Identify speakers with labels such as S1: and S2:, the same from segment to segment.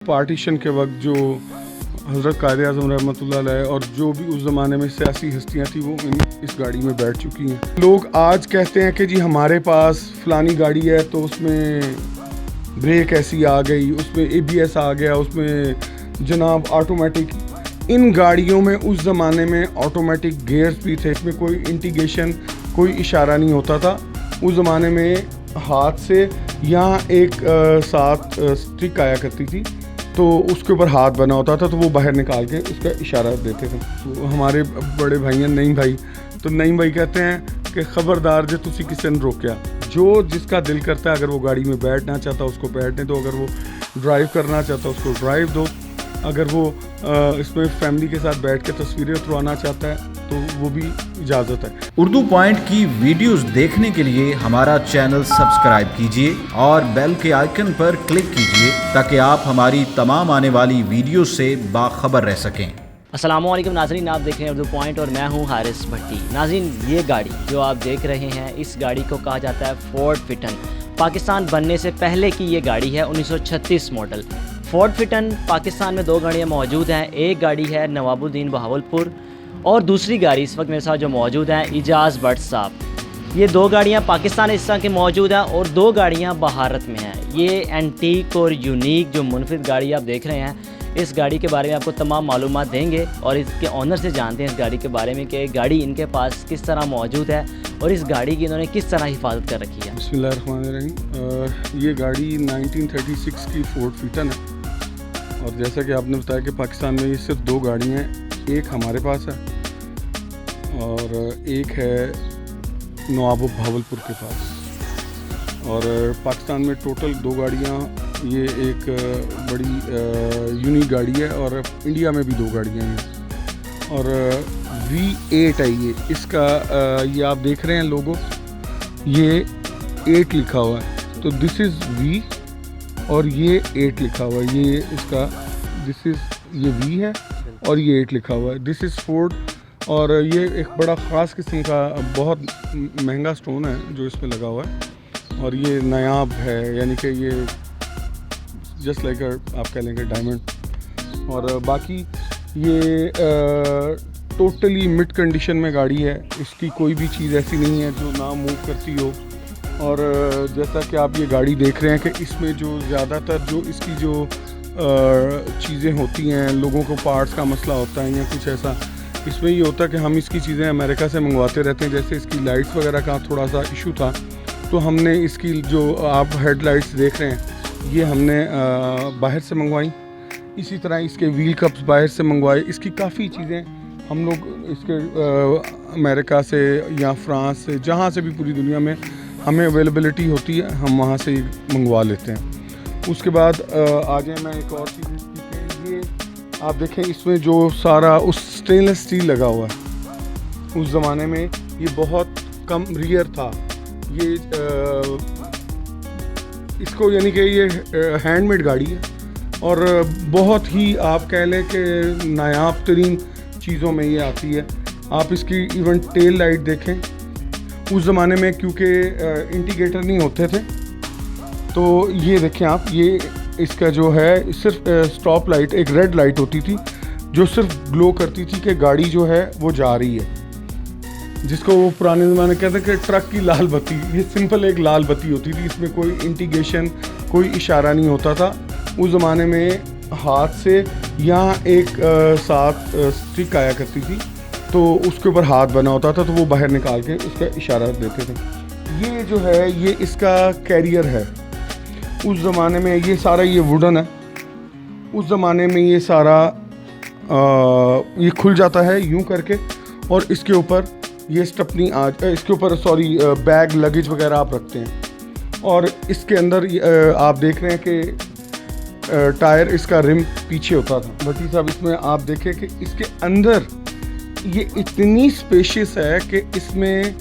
S1: Partition के वक्त जो हज़रत कायद आज़म रहमतुल्लाह अलैह और जो भी उस ज़माने में सियासी हस्तियाँ थी वो इस गाड़ी में बैठ चुकी हैं। लोग आज कहते हैं कि जी हमारे पास फ़लानी गाड़ी है तो उसमें ब्रेक ऐसी आ गई, उसमें ABS आ गया, उसमें जनाब ऑटोमेटिक। इन गाड़ियों में उस ज़माने में ऑटोमेटिक गियर्स भी थे, इसमें कोई इंडिकेशन कोई इशारा नहीं होता था। उस ज़माने में हाथ से यहाँ एक साथ स्टिक आया करती थी तो उसके ऊपर हाथ बना होता था तो वो बाहर निकाल के उसका इशारा देते थे। तो हमारे बड़े भाई हैं नईम भाई, तो नईम भाई कहते हैं कि ख़बरदार जो तुसी किसी ने रोकया, जो जिसका दिल करता है अगर वो गाड़ी में बैठना चाहता उसको बैठने दो, अगर वो ड्राइव करना चाहता उसको ड्राइव दो, अगर वो इसमें फैमिली के साथ बैठ के तस्वीरें उतरवाना चाहता है तो वो भी इजाज़त है।
S2: उर्दू पॉइंट की वीडियोस देखने के लिए हमारा चैनल सब्सक्राइब कीजिए और बेल के आइकन पर क्लिक कीजिए ताकि आप हमारी तमाम आने वाली वीडियो से बाखबर रह सकें।
S3: अस्सलामुअलैकुम नाज़रीन, आप देख रहे हैं उर्दू पॉइंट और मैं हूं हारिस भट्टी। नाज़रीन, ये गाड़ी जो आप देख रहे हैं इस गाड़ी को कहा जाता है फोर्ड फिटन। पाकिस्तान बनने से पहले की ये गाड़ी है, 1936 मॉडल। फोर्ड फिटन पाकिस्तान में 2 गाड़ियाँ मौजूद हैं। एक गाड़ी है नवाबुद्दीन बहावलपुर और दूसरी गाड़ी इस वक्त मेरे साथ जो मौजूद हैं इजाज़ भट्ट साहब। ये 2 गाड़ियाँ पाकिस्तान इस तरह की मौजूद हैं और 2 गाड़ियाँ भारत में हैं। ये एंटीक और यूनिक जो मुनफिद गाड़ी आप देख रहे हैं, इस गाड़ी के बारे में आपको तमाम मालूमात देंगे और इसके ऑनर से जानते हैं इस गाड़ी के बारे में कि गाड़ी इनके पास किस तरह मौजूद है और इस गाड़ी की इन्होंने किस तरह हिफाजत कर रखी है।
S1: बिस्मिल्लाहिर्रहमानिर्रहीम। ये गाड़ी 1936 की फोर्ड फिटन है और जैसा कि आपने बताया कि पाकिस्तान में ये सिर्फ 2 गाड़ियाँ हैं। एक हमारे पास है और एक है नवाब भावलपुर के पास। और पाकिस्तान में टोटल 2 गाड़ियाँ, ये एक बड़ी यूनिक गाड़ी है और इंडिया में भी 2 गाड़ियाँ हैं। और V8 है ये, इसका ये आप देख रहे हैं लोगो, ये 8 लिखा हुआ है तो दिस इज़ V और ये 8 लिखा हुआ है। ये इसका दिस इज़ ये V है और ये 8 लिखा हुआ है। दिस इज़ फोर्ड और ये एक बड़ा ख़ास किस्म का बहुत महंगा स्टोन है जो इसमें लगा हुआ है और ये नायाब है, यानी कि ये जस्ट लाइक आप कह लेंगे डायमंड। और बाकी ये टोटली मिड कंडीशन में गाड़ी है, इसकी कोई भी चीज़ ऐसी नहीं है जो ना मूव करती हो। और जैसा कि आप ये गाड़ी देख रहे हैं कि इसमें जो ज़्यादातर जो इसकी जो चीज़ें होती हैं, लोगों को पार्ट्स का मसला होता है या कुछ ऐसा, इसमें ये होता है कि हम इसकी चीज़ें अमेरिका से मंगवाते रहते हैं। जैसे इसकी लाइट्स वगैरह का थोड़ा सा इशू था तो हमने इसकी जो आप हेडलाइट्स देख रहे हैं ये हमने बाहर से मंगवाई। इसी तरह इसके व्हील कप्स बाहर से मंगवाए। इसकी काफ़ी चीज़ें हम लोग इसके अमेरिका से या फ्रांस से, जहाँ से भी पूरी दुनिया में हमें अवेलेबिलिटी होती है हम वहाँ से मंगवा लेते हैं। उसके बाद आ जाए मैं एक और चीज़, ये आप देखें इसमें जो सारा उस स्टेनलेस स्टील लगा हुआ है। उस ज़माने में ये बहुत कम रियर था। ये इसको यानी कि ये हैंडमेड गाड़ी है और बहुत ही आप कह लें कि नायाब तरीन चीज़ों में ये आती है। आप इसकी इवन टेल लाइट देखें, उस ज़माने में क्योंकि इंडिकेटर नहीं होते थे तो ये देखें आप, ये इसका जो है सिर्फ स्टॉप लाइट, एक रेड लाइट होती थी जो सिर्फ ग्लो करती थी कि गाड़ी जो है वो जा रही है, जिसको वो पुराने ज़माने कहते हैं कि ट्रक की लाल बत्ती। ये सिंपल एक लाल बत्ती होती थी, इसमें कोई इंडिकेशन कोई इशारा नहीं होता था। उस ज़माने में हाथ से यहाँ एक साथ स्टिक आया करती थी तो उसके ऊपर हाथ बना होता था तो वो बाहर निकाल के उसका इशारा देते थे। ये जो है ये इसका कैरियर है। उस ज़माने में ये सारा ये वुडन है। उस ज़माने में ये सारा ये खुल जाता है यूं करके और इसके ऊपर ये स्टपनी इसके ऊपर बैग लगेज वगैरह आप रखते हैं। और इसके अंदर आप देख रहे हैं कि टायर इसका रिम पीछे होता था। भट्टी साहब, इसमें आप देखें कि इसके अंदर ये इतनी स्पेशियस है कि इसमें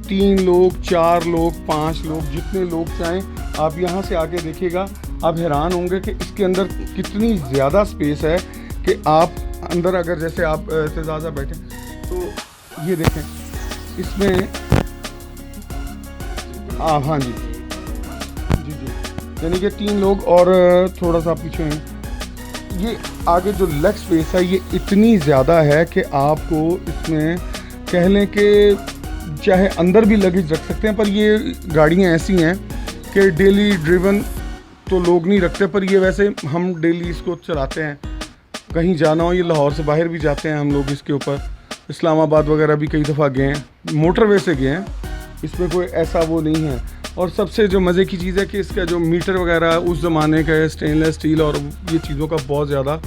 S1: 3 लोग 4 लोग 5 लोग जितने लोग चाहें आप यहाँ से आके देखिएगा, आप हैरान होंगे कि इसके अंदर कितनी ज़्यादा स्पेस है कि आप अंदर अगर जैसे आप एतजाज़ा बैठे तो ये देखें इसमें हाँ जी जी जी, यानी कि 3 लोग और थोड़ा सा पीछे हैं ये आगे जो लेग स्पेस है ये इतनी ज़्यादा है कि आपको इसमें कह लें कि चाहे अंदर भी लगेज रख सकते हैं, पर ये गाड़ियाँ ऐसी हैं कि डेली ड्रिवन तो लोग नहीं रखते, पर ये वैसे हम डेली इसको चलाते हैं। कहीं जाना हो, ये लाहौर से बाहर भी जाते हैं हम लोग इसके ऊपर, इस्लामाबाद वगैरह भी कई दफ़ा गए हैं, मोटरवे से गए हैं, इसमें कोई ऐसा वो नहीं है। और सबसे जो मज़े की चीज़ है कि इसका जो मीटर वगैरह उस ज़माने का है, स्टेनलेस स्टील और ये चीज़ों का बहुत ज़्यादा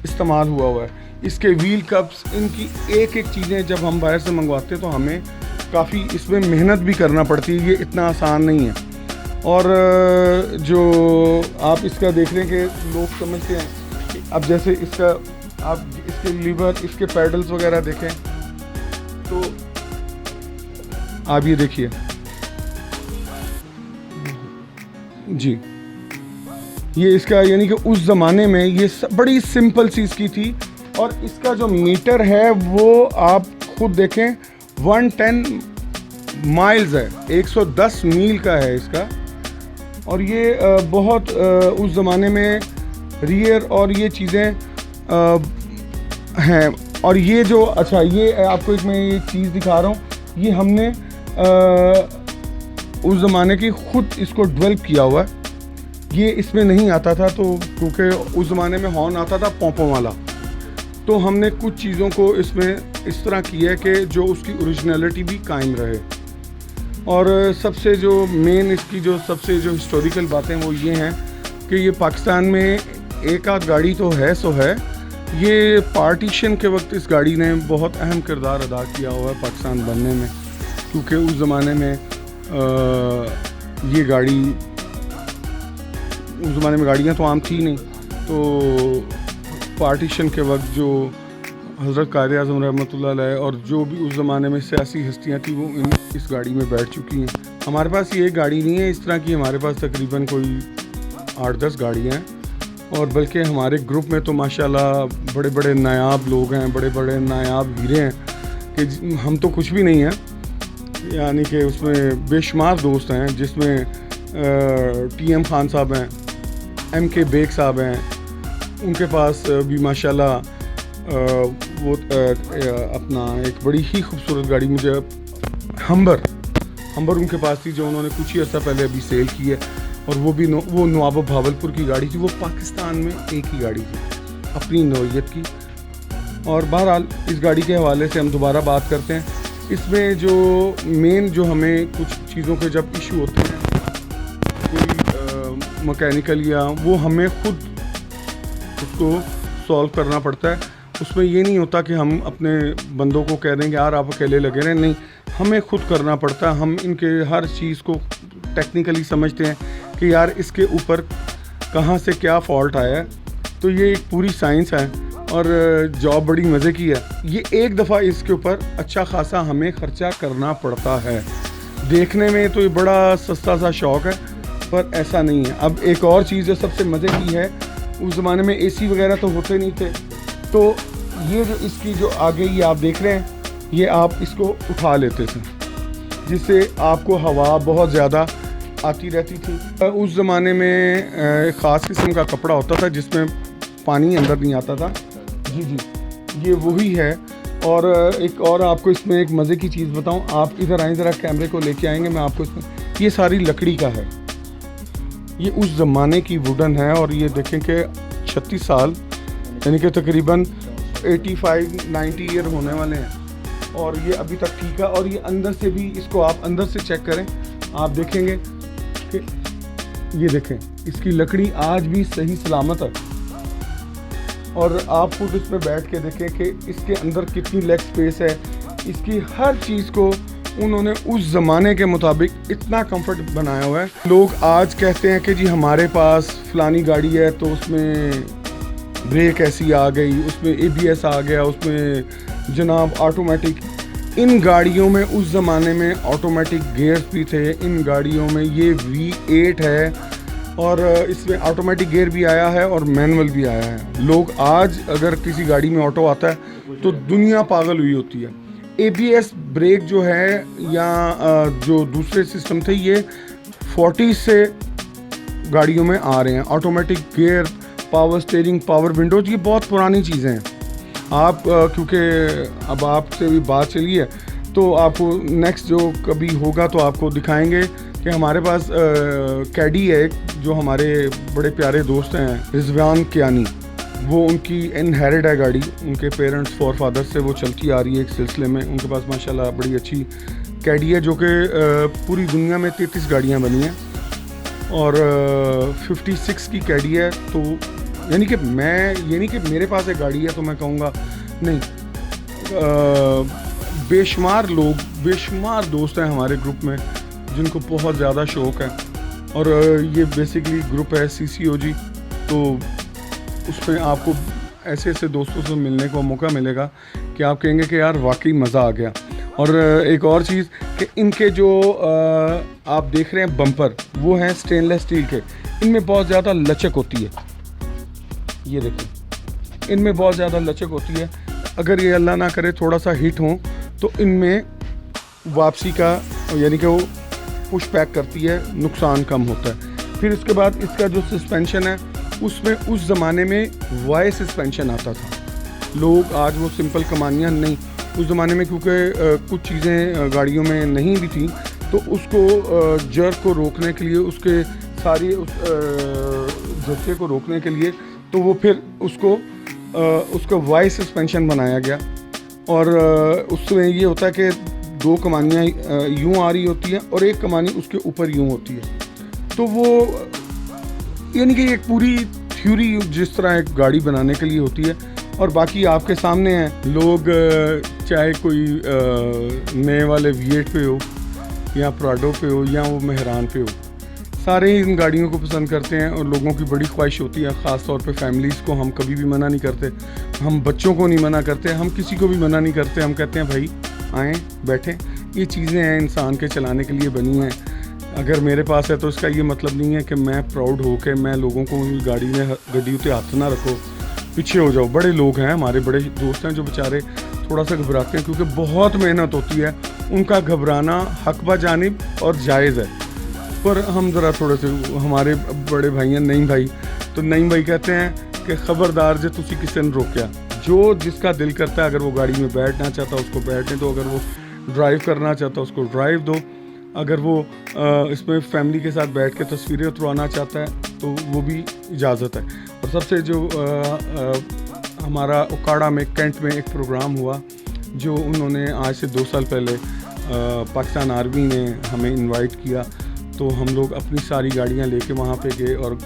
S1: इस्तेमाल हुआ है। इसके व्हील कप्स, इनकी एक एक चीज़ें जब हम बाहर से मंगवाते हैं तो हमें काफ़ी इसमें मेहनत भी करना पड़ती है, ये इतना आसान नहीं है। और जो आप इसका देख रहे हैं कि लोग समझते हैं कि अब जैसे इसका आप इसके लीवर, इसके पैडल्स वगैरह देखें तो आप ये देखिए जी, ये इसका यानी कि उस ज़माने में ये बड़ी सिंपल सी इसकी थी। और इसका जो मीटर है वो आप खुद देखें 110 माइल्स है, 110 मील का है इसका। और ये बहुत उस ज़माने में रियर और ये चीज़ें हैं। और ये जो अच्छा ये आपको एक मैं ये चीज़ दिखा रहा हूँ, ये हमने उस ज़माने की खुद इसको डेवलप किया हुआ है। ये इसमें नहीं आता था तो क्योंकि उस ज़माने में हॉर्न आता था पोंपों वाला, तो हमने कुछ चीज़ों को इसमें इस तरह किया है कि जो उसकी ओरिजिनलिटी भी कायम रहे। और सबसे जो मेन इसकी जो सबसे जो हिस्टोरिकल बातें वो ये हैं कि ये पाकिस्तान में एक आध गाड़ी तो है सो है, ये पार्टीशन के वक्त इस गाड़ी ने बहुत अहम किरदार अदा किया हुआ है पाकिस्तान बनने में, क्योंकि उस ज़माने में ये गाड़ी, उस ज़माने में गाड़ियाँ तो आम थी नहीं, तो पार्टीशन के वक्त जो हज़रत कायद आज़म रहमतुल्लाह अलैह और जो भी उस ज़माने में सियासी हस्तियाँ थी वो इस गाड़ी में बैठ चुकी हैं। हमारे पास ये गाड़ी नहीं है इस तरह की, हमारे पास तकरीबन कोई 8-10 गाड़ियाँ हैं। और बल्कि हमारे ग्रुप में तो माशाल्लाह बड़े बड़े नायाब लोग हैं, बड़े बड़े नायाब हीरे हैं कि हम तो कुछ भी नहीं हैं, यानी कि उसमें बेशुमार दोस्त हैं, जिसमें TM खान साहब हैं, MK बेग साहब हैं, उनके पास भी माशाल्लाह वो अपना एक बड़ी ही खूबसूरत गाड़ी मुझे हम्बर उनके पास थी, जो उन्होंने कुछ ही अर्सा पहले अभी सेल की है। और वो भी वो नवाब भावलपुर की गाड़ी थी, वो पाकिस्तान में एक ही गाड़ी थी अपनी नौइयत की। और बहरहाल इस गाड़ी के हवाले से हम दोबारा बात करते हैं। इसमें जो मेन जो हमें कुछ चीज़ों के जब इशू होते हैं कोई मैकेनिकल या वो हमें खुद उसको सॉल्व करना पड़ता है। उसमें ये नहीं होता कि हम अपने बंदों को कह देंगे यार आप अकेले लगे रहें, नहीं, हमें खुद करना पड़ता है। हम इनके हर चीज़ को टेक्निकली समझते हैं कि यार इसके ऊपर कहाँ से क्या फॉल्ट आया है, तो ये एक पूरी साइंस है और जॉब बड़ी मज़े की है। ये एक दफ़ा इसके ऊपर अच्छा खासा हमें ख़र्चा करना पड़ता है। देखने में तो ये बड़ा सस्ता सा शौक़ है, पर ऐसा नहीं है। अब एक और चीज़ जो सबसे मज़े की है, उस ज़माने में AC वगैरह तो होते नहीं थे, तो ये जो इसकी जो आगे ये आप देख रहे हैं, ये आप इसको उठा लेते थे, जिससे आपको हवा बहुत ज़्यादा आती रहती थी। उस ज़माने में एक ख़ास किस्म का कपड़ा होता था जिसमें पानी अंदर नहीं आता था। जी ये वही है। और एक और आपको इसमें एक मज़े की चीज़ बताऊं, आप इधर आएँ, ज़रा कैमरे को लेके आएंगे, मैं आपको इसमें, ये सारी लकड़ी का है, ये उस ज़माने की वुडन है। और ये देखें कि 36 साल यानी कि तकरीबन 85-90 ईयर होने वाले हैं और ये अभी तक ठीक है। और ये अंदर से भी, इसको आप अंदर से चेक करें, आप देखेंगे कि ये देखें इसकी लकड़ी आज भी सही सलामत है। और आप खुद इस पर बैठ के देखें कि इसके अंदर कितनी लेग स्पेस है। इसकी हर चीज़ को उन्होंने उस ज़माने के मुताबिक इतना कंफर्ट बनाया हुआ है। लोग आज कहते हैं कि जी हमारे पास फ़लानी गाड़ी है तो उसमें ब्रेक ऐसी आ गई, उसमें ABS आ गया, उसमें जनाब ऑटोमेटिक। इन गाड़ियों में उस ज़माने में ऑटोमेटिक गियर्स भी थे। इन गाड़ियों में ये V8 है और इसमें ऑटोमेटिक गियर भी आया है और मैनुअल भी आया है। लोग आज अगर किसी गाड़ी में ऑटो आता है तो दुनिया पागल हुई होती है। ABS ब्रेक जो है या जो दूसरे सिस्टम थे, ये 40 से गाड़ियों में आ रहे हैं। Automatic gear, power steering, power Windows, ये बहुत पुरानी चीज़ें हैं। आप क्योंकि अब आपसे भी बात चली है तो आपको नेक्स्ट जो कभी होगा तो आपको दिखाएंगे कि हमारे पास कैडी है जो हमारे बड़े प्यारे दोस्त हैं रिजवान कियानी, वो उनकी इनहेरिट है गाड़ी, उनके पेरेंट्स फॉर फादर से वो चलती आ रही है एक सिलसिले में। उनके पास माशाल्लाह बड़ी अच्छी कैडी है जो कि पूरी दुनिया में 33 गाड़ियाँ बनी हैं और 56 की कैडी है। तो यानी कि मैं ये नहीं कि मेरे पास एक गाड़ी है तो मैं कहूँगा नहीं, बेशुमार लोग, बेशुमार दोस्त हैं हमारे ग्रुप में जिनको बहुत ज़्यादा शौक़ है। और ये बेसिकली ग्रुप है CCOG, तो उसमें आपको ऐसे ऐसे दोस्तों से मिलने का मौका मिलेगा कि आप कहेंगे कि यार वाकई मज़ा आ गया। और एक और चीज़ कि इनके जो आप देख रहे हैं बम्पर, वो हैं स्टेनलेस स्टील के, इनमें बहुत ज़्यादा लचक होती है। ये देखिए, इनमें बहुत ज़्यादा लचक होती है। अगर ये अल्लाह ना करे थोड़ा सा हिट हो तो इनमें वापसी का यानी कि वो पुश बैक करती है, नुकसान कम होता है। फिर उसके बाद इसका जो सस्पेंशन है उसमें उस ज़माने में वाई सस्पेंशन आता था। लोग आज वो सिंपल कमानियाँ नहीं, उस ज़माने में क्योंकि कुछ चीज़ें गाड़ियों में नहीं भी थी तो उसको जर्क को रोकने के लिए, उसके सारी उस झटके को रोकने के लिए तो वो फिर उसका वाई सस्पेंशन बनाया गया। और उसमें ये होता है कि दो कमानियाँ यूँ आ रही होती हैं और एक कमानी उसके ऊपर यूँ होती है। तो वो यानी कि एक पूरी थ्योरी जिस तरह एक गाड़ी बनाने के लिए होती है। और बाकी आपके सामने हैं लोग, चाहे कोई नए वाले V8 पे हो या प्राडो पे हो या वो मेहरान पे हो, सारे ही इन गाड़ियों को पसंद करते हैं। और लोगों की बड़ी ख्वाहिश होती है, ख़ास तौर पे फैमिलीज़ को हम कभी भी मना नहीं करते, हम बच्चों को नहीं मना करते, हम किसी को भी मना नहीं करते। हम कहते हैं भाई आएँ बैठें, ये चीज़ें हैं इंसान के चलाने के लिए बनी हैं। अगर मेरे पास है तो इसका ये मतलब नहीं है कि मैं प्राउड हो के मैं लोगों को गाड़ी में गड्डी उते हाथ ना रखो, पीछे हो जाओ। बड़े लोग हैं, हमारे बड़े दोस्त हैं जो बेचारे थोड़ा सा घबराते हैं क्योंकि बहुत मेहनत होती है। उनका घबराना हक बा जानिब और जायज़ है, पर हम ज़रा थोड़े से हमारे बड़े भाई हैं नईम भाई, तो नईम भाई कहते हैं कि ख़बरदार जे तुसी किसी ने रोकया, जो जिसका दिल करता है, अगर वो गाड़ी में बैठना चाहता उसको बैठने दो, अगर वो ड्राइव करना चाहता उसको ड्राइव दो, अगर वो इसमें फैमिली के साथ बैठ के तस्वीरें उतरवाना चाहता है तो वो भी इजाज़त है। और सबसे जो हमारा उकाड़ा में कैंट में एक प्रोग्राम हुआ जो उन्होंने आज से 2 साल पहले पाकिस्तान आर्मी ने हमें इनवाइट किया, तो हम लोग अपनी सारी गाड़ियां लेके वहाँ पे गए और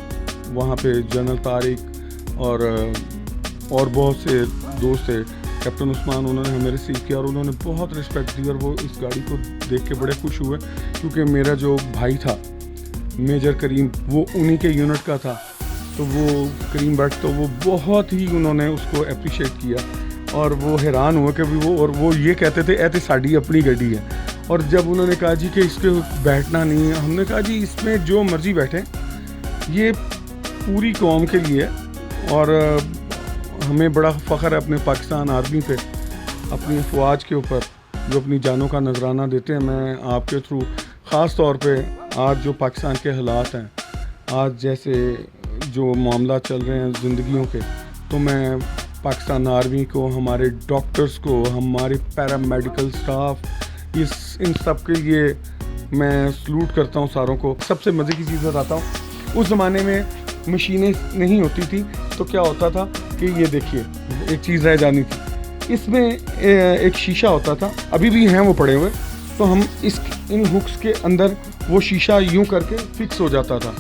S1: वहाँ पे जनरल तारिक और बहुत से दोस्त थे, कैप्टन उस्मान, उन्होंने हमें रिसीव किया और उन्होंने बहुत रिस्पेक्ट दी। और वो इस गाड़ी को देख के बड़े खुश हुए क्योंकि मेरा जो भाई था मेजर करीम, वो उन्हीं के यूनिट का था, तो वो करीम भट्ट, तो वो बहुत ही उन्होंने उसको अप्रिशिएट किया और वो हैरान हुए कि वो ये कहते थे ऐसे साड़ी अपनी गाड़ी है। और जब उन्होंने कहा जी कि इसके बैठना नहीं है, हमने कहा जी इसमें जो मर्ज़ी बैठें, ये पूरी कौम के लिए है। और हमें बड़ा फ़ख्र है अपने पाकिस्तान आर्मी पे, अपनी अफवाज के ऊपर जो अपनी जानों का नजराना देते हैं। मैं आपके थ्रू ख़ास तौर पे आज जो पाकिस्तान के हालात हैं, आज जैसे जो मामला चल रहे हैं ज़िंदगियों के, तो मैं पाकिस्तान आर्मी को, हमारे डॉक्टर्स को, हमारे पैरामेडिकल स्टाफ, इन सब के लिए मैं सलूट करता हूँ सारों को। सबसे मज़े की चीज़ बताता हूँ, उस ज़माने में मशीनें नहीं होती थी तो क्या होता था कि ये देखिए एक चीज़ रह जानी थी, इसमें एक शीशा होता था, अभी भी हैं वो पड़े हुए, तो हम इन हुक्स के अंदर वो शीशा यूं करके फिक्स हो जाता था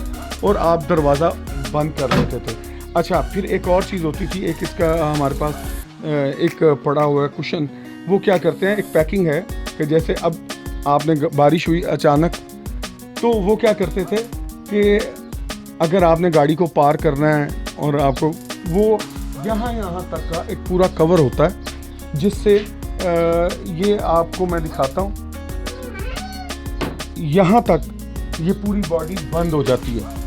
S1: और आप दरवाज़ा बंद कर लेते थे। अच्छा, फिर एक और चीज़ होती थी, एक इसका हमारे पास एक पड़ा हुआ है कुशन, वो क्या करते हैं, एक पैकिंग है कि जैसे अब आपने बारिश हुई अचानक, तो वो क्या करते थे कि अगर आपने गाड़ी को पार करना है और आपको वो यहाँ तक का एक पूरा कवर होता है, जिससे ये आपको मैं दिखाता हूँ, यहाँ तक ये पूरी बॉडी बंद हो जाती है।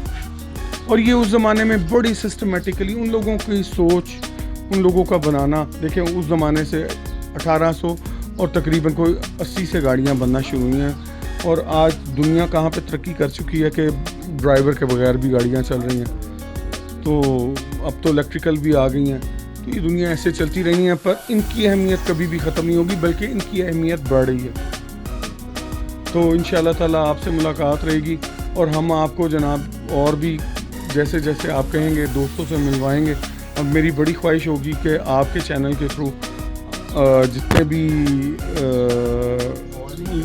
S1: और ये उस ज़माने में बड़ी सिस्टमेटिकली उन लोगों की सोच, उन लोगों का बनाना, देखें उस ज़माने से 1800 और तकरीबन कोई 80 से गाड़ियाँ बनना शुरू हुई हैं। और आज दुनिया कहाँ पे तरक्की कर चुकी है कि ड्राइवर के बगैर भी गाड़ियाँ चल रही हैं। तो अब तो इलेक्ट्रिकल भी आ गई हैं, तो ये दुनिया ऐसे चलती रहनी है, पर इनकी अहमियत कभी भी ख़त्म नहीं होगी, बल्कि इनकी अहमियत बढ़ रही है। तो इंशाअल्लाह ताला आपसे मुलाकात रहेगी और हम आपको जनाब और भी जैसे जैसे आप कहेंगे दोस्तों से मिलवाएंगे। और मेरी बड़ी ख्वाहिश होगी कि आपके चैनल के थ्रू जितने भी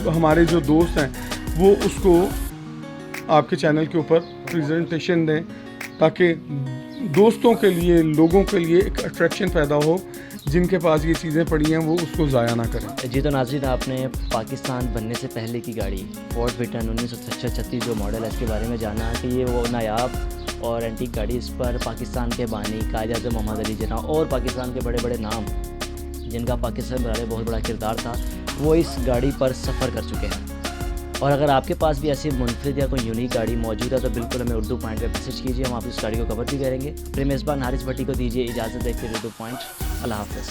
S1: हमारे जो दोस्त हैं वो उसको आपके चैनल के ऊपर प्रेजेंटेशन दें, ताकि दोस्तों के लिए, लोगों के लिए एक अट्रैक्शन पैदा हो, जिनके पास ये चीज़ें पड़ी हैं वो उसको ज़ाया ना करें।
S3: जी तो नाज़रीन, आपने पाकिस्तान बनने से पहले की गाड़ी फोर्ड फिटन 1936 जो मॉडल है इसके बारे में जाना कि ये वो नायाब और एंटीक गाड़ी, इस पर पाकिस्तान के बानी कायद-ए-आज़म मोहम्मद अली जिन्ना और पाकिस्तान के बड़े बड़े नाम जिनका पाकिस्तान बनाने में बहुत बड़ा किरदार था, वो इस गाड़ी पर सफ़र कर चुके हैं। और अगर आपके पास भी ऐसी मुनफरिद या कोई यूनिक गाड़ी मौजूद है तो बिल्कुल हमें उर्दू पॉइंट पे मैसेज कीजिए, हम आप इस गाड़ी को कवर भी करेंगे। अपने मेज़बान हारिस भट्टी को दीजिए इजाज़त, देखते उर्दू पॉइंट। अल्लाह हाफ़िज़।